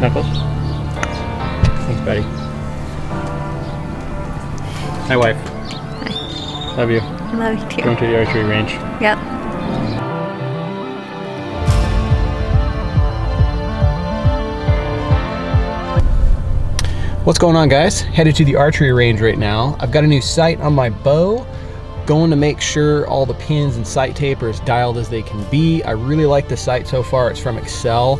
Knuckles? Thanks, buddy. Hi, wife. Hi. Love you. I love you too. Going to the archery range. Yep. What's going on, guys? Headed to the archery range right now. I've got a new sight on my bow. Going to make sure all the pins and sight tape are as dialed as they can be. I really like the sight so far. It's from Excel.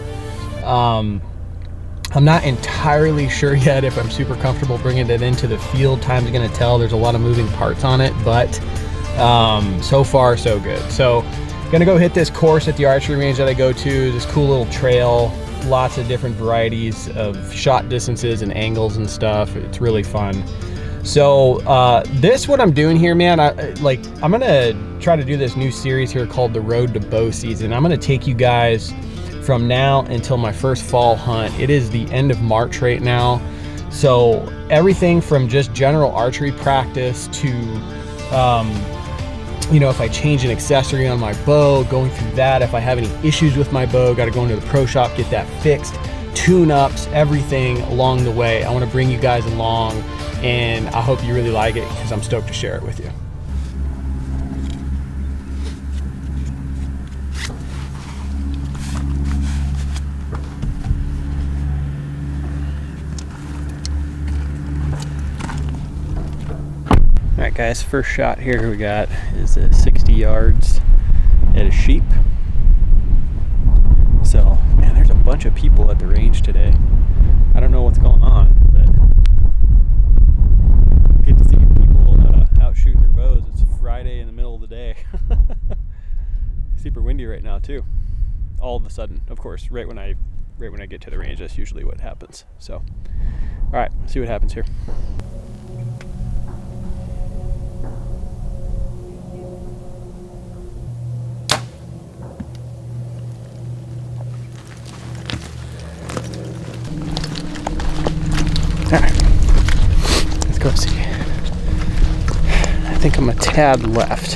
I'm not entirely sure yet if I'm super comfortable bringing it into the field. Time's gonna tell. There's a lot of moving parts on it, but so far so good. So gonna go hit this course at the archery range that I go to, this cool little trail, lots of different varieties of shot distances and angles and stuff. It's really fun. So this, what I'm doing here, man, I'm gonna try to do this new series here called the Road to Bow Season. I'm gonna take you guys from now until my first fall hunt. It is the end of March right now. So everything from just general archery practice to, you know, if I change an accessory on my bow, going through that. If I have any issues with my bow, got to go into the pro shop, get that fixed, tune-ups, everything along the way. I want to bring you guys along, and I hope you really like it because I'm stoked to share it with you. All right, guys, first shot here we got is 60 yards at a sheep. So, man, there's a bunch of people at the range today. I don't know what's going on, but good to see people out shooting their bows. It's Friday in the middle of the day. Super windy right now too. All of a sudden, of course, right when I get to the range, that's usually what happens. So, all right, see what happens here. All right, let's go see. I think I'm a tad left.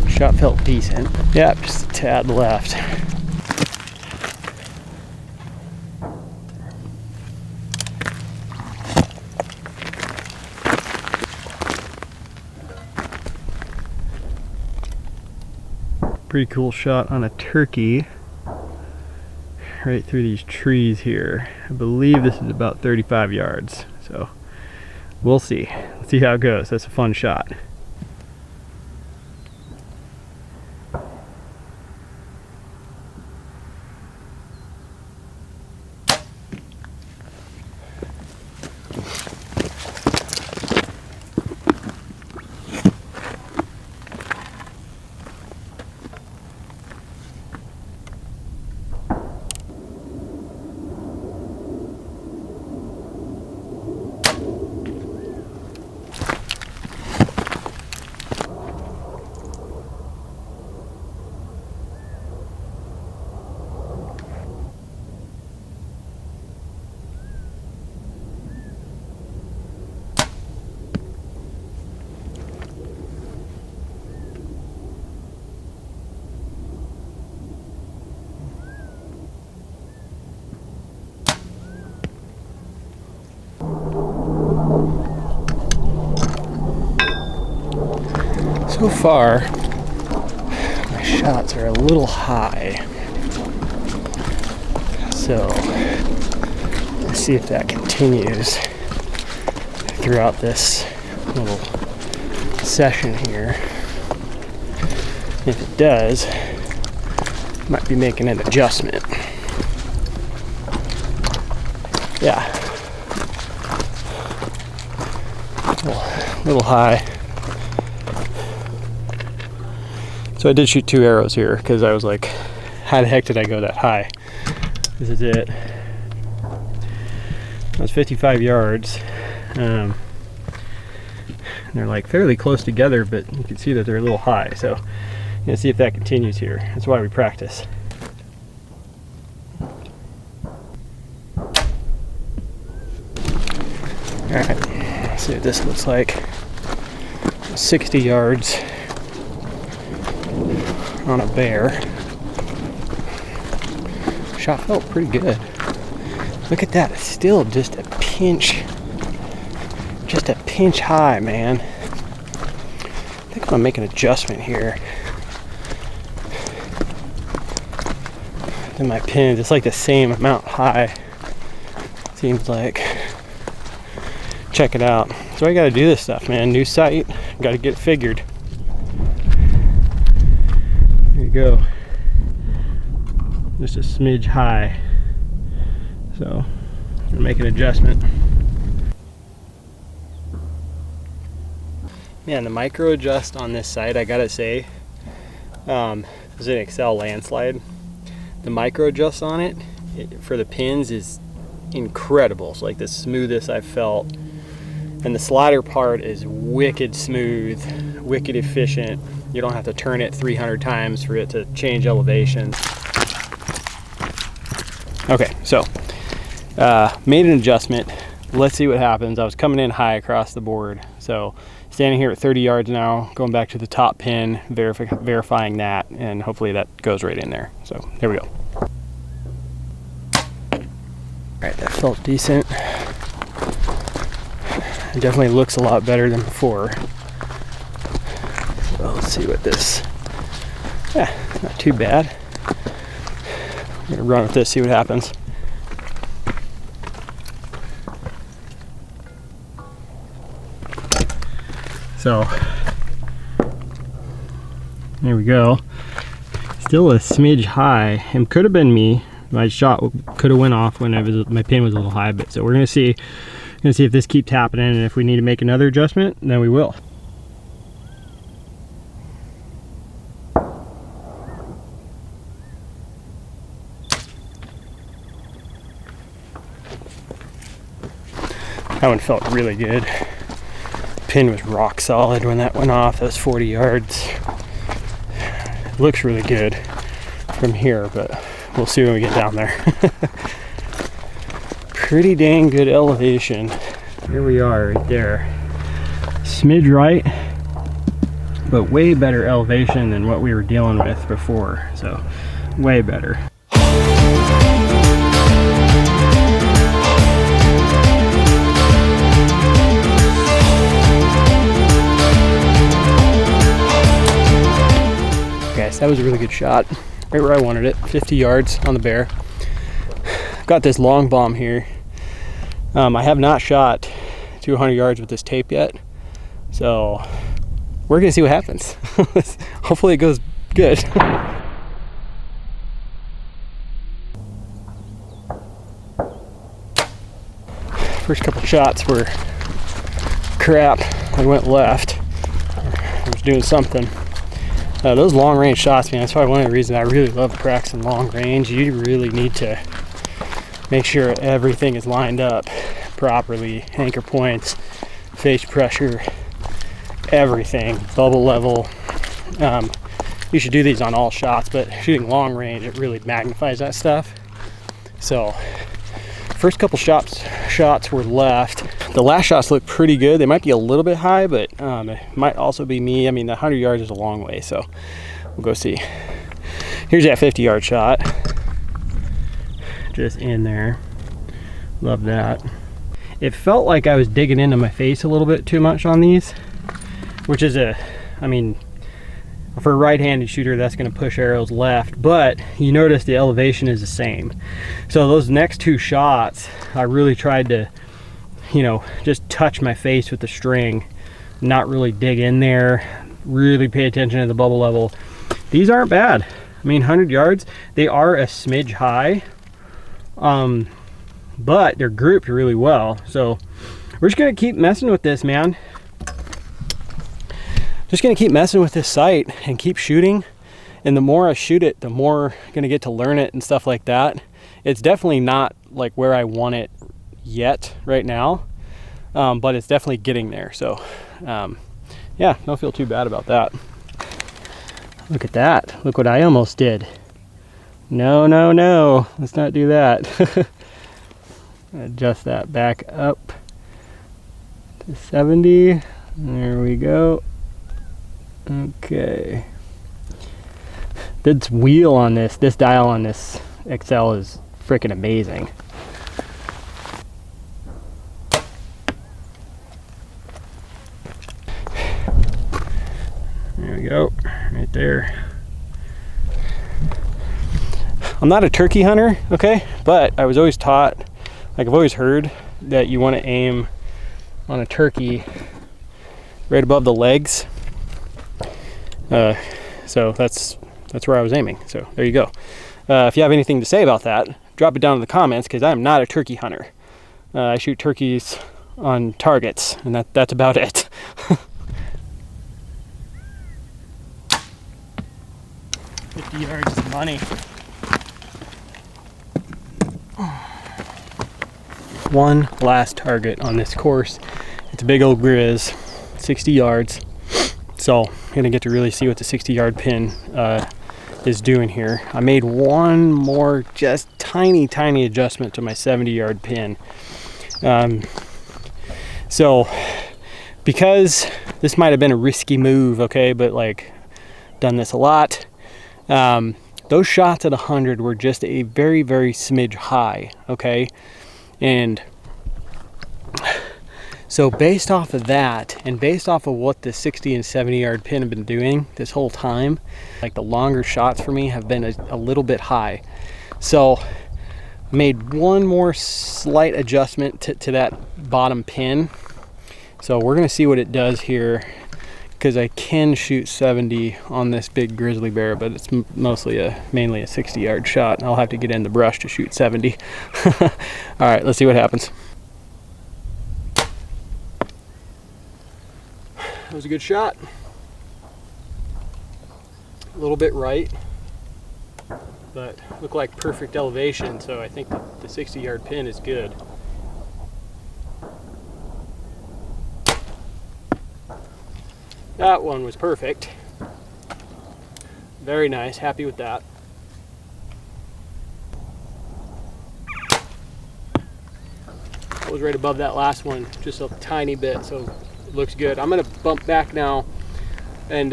Shot felt decent. Yep, just a tad left. Pretty cool shot on a turkey. Right through these trees here. I believe this is about 35 yards. So we'll see. Let's see how it goes. That's a fun shot. So far, my shots are a little high. So, let's see if that continues throughout this little session here. If it does, might be making an adjustment. Yeah. A little high. So I did shoot 2 arrows here because I was like, how the heck did I go that high? This is it. That was 55 yards. And they're like fairly close together, but you can see that they're a little high. So I'm gonna see if that continues here. That's why we practice. All right, let's see what this looks like. 60 yards on a bear. Shot felt pretty good. Look at that, it's still just a pinch high, man. I think I'm gonna make an adjustment here. In my pins, it's like the same amount high, seems like. Check it out. So I gotta do this stuff, man. New sight, gotta get it figured. There you go. Just a smidge high. So I'm gonna make an adjustment. Man, the micro adjust on this sight, I gotta say, is an Excel landslide. The micro adjust on it for the pins is incredible. It's like the smoothest I've felt. And the slider part is wicked smooth, wicked efficient. You don't have to turn it 300 times for it to change elevations. Okay, so made an adjustment. Let's see what happens. I was coming in high across the board. So standing here at 30 yards now, going back to the top pin, verifying that, and hopefully that goes right in there. So here we go. All right, that felt decent. It definitely looks a lot better than before. So let's see what this, yeah, not too bad. I'm gonna run with this, see what happens. So there we go. Still a smidge high, and could have been me. My shot could have went off when my pin was a little high, but so we're gonna see if this keeps happening, and if we need to make another adjustment, then we will. That one felt really good. Pin was rock solid when that went off. That was 40 yards. It looks really good from here, but we'll see when we get down there. Pretty dang good elevation. Here we are right there. Smidge right, but way better elevation than what we were dealing with before. So way better. Guys, that was a really good shot. Right where I wanted it, 50 yards on the bear. Got this long bomb here. I have not shot 200 yards with this tape yet, so we're gonna see what happens. Hopefully it goes good. First couple shots were crap. They went left. I was doing something. Those long range shots, man, that's probably one of the reasons I really love practicing long range. You really need to make sure everything is lined up properly. Anchor points, face pressure, everything, bubble level. You should do these on all shots, but shooting long range, it really magnifies that stuff. So first couple shots were left. The last shots look pretty good. They might be a little bit high, but it might also be me. I mean, the 100 yards is a long way, so we'll go see. Here's that 50-yard shot. Just in there. Love that. It felt like I was digging into my face a little bit too much on these, which is I mean, for a right-handed shooter, that's going to push arrows left, but you notice the elevation is the same. So those next two shots, I really tried to, you know, just touch my face with the string, not really dig in there, really pay attention to the bubble level. These aren't bad. I mean, 100 yards, they are a smidge high, but they're grouped really well. So we're just gonna keep messing with this, man. Just gonna keep messing with this sight and keep shooting. And the more I shoot it, the more I'm gonna get to learn it and stuff like that. It's definitely not like where I want it yet right now, but it's definitely getting there. So yeah, don't feel too bad about that. Look at that. Look what I almost did. No, no, no. Let's not do that. Adjust that back up to 70. There we go. Okay. This wheel on this dial on this Excel is freaking amazing. There we go, right there. I'm not a turkey hunter, okay, but I was always taught, like I've always heard that you want to aim on a turkey right above the legs. So that's where I was aiming. So there you go. If you have anything to say about that, drop it down in the comments, because I'm not a turkey hunter. I shoot turkeys on targets, and that's about it. 50 yards is money. One last target on this course. It's a big old grizz, 60 yards. So I'm gonna get to really see what the 60-yard pin is doing here. I made one more just tiny adjustment to my 70-yard pin. So because this might have been a risky move, okay, but like done this a lot, those shots at 100 were just a very smidge high, okay? And so based off of that, and based off of what the 60 and 70-yard pin have been doing this whole time, like the longer shots for me have been a little bit high. So made one more slight adjustment to that bottom pin. So we're gonna see what it does here, because I can shoot 70 on this big grizzly bear, but it's mainly a 60-yard shot. I'll have to get in the brush to shoot 70. All right, let's see what happens. That was a good shot. A little bit right, but looked like perfect elevation, so I think the 60-yard pin is good. That one was perfect. Very nice, happy with that. It was right above that last one, just a tiny bit, so it looks good. I'm gonna bump back now and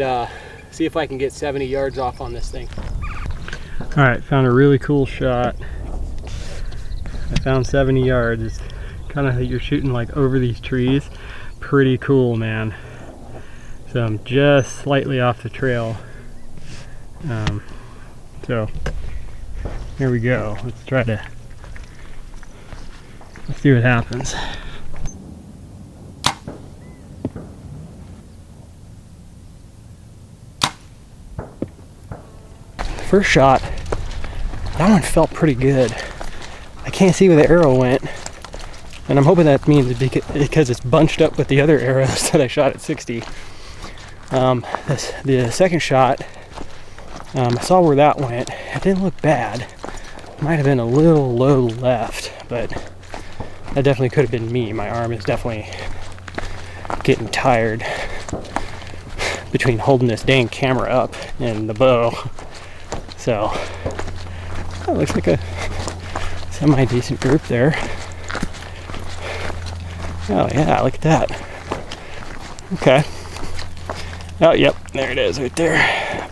see if I can get 70 yards off on this thing. All right, found a really cool shot. I found 70 yards. It's kind of, you're shooting like over these trees. Pretty cool, man. So I'm just slightly off the trail. So here we go. Let's see what happens. First shot, that one felt pretty good. I can't see where the arrow went, and I'm hoping that means because it's bunched up with the other arrows that I shot at 60. The second shot, I saw where that went. It didn't look bad. Might have been a little low left, but that definitely could have been me. My arm is definitely getting tired between holding this dang camera up and the bow. So that looks like a semi-decent group there. Oh yeah, look at that. Okay. Oh, yep, there it is right there.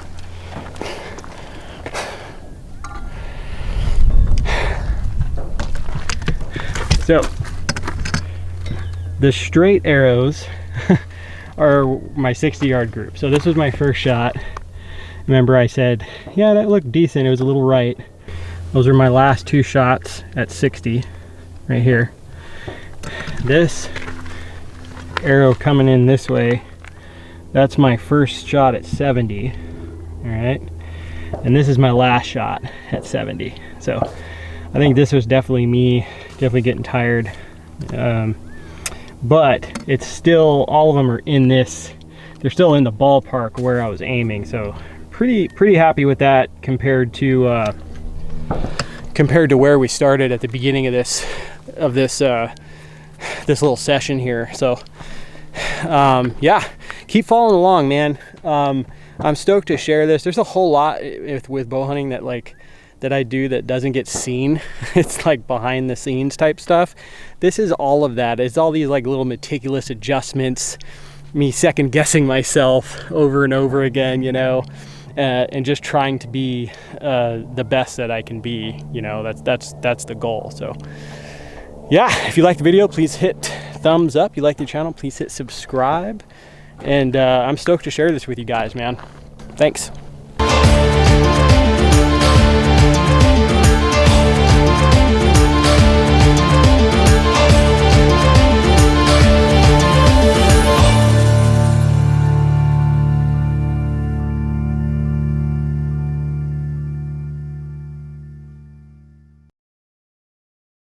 So the straight arrows are my 60-yard group. So this was my first shot. Remember I said, yeah, that looked decent. It was a little right. Those are my last two shots at 60 right here. This arrow coming in this way, that's my first shot at 70. All right. And this is my last shot at 70. So I think this was definitely me, definitely getting tired. But it's still, all of them are in this, they're still in the ballpark where I was aiming. So pretty happy with that compared to where we started at the beginning of this little session here. So yeah, keep following along, man. I'm stoked to share this. There's a whole lot with bow hunting that I do that doesn't get seen. It's like behind the scenes type stuff. This is all of that. It's all these like little meticulous adjustments, me second guessing myself over and over again, you know. and just trying to be the best that I can be. You know, that's the goal. So yeah, if you like the video, please hit thumbs up. You like the channel, please hit subscribe. And I'm stoked to share this with you guys, man. Thanks.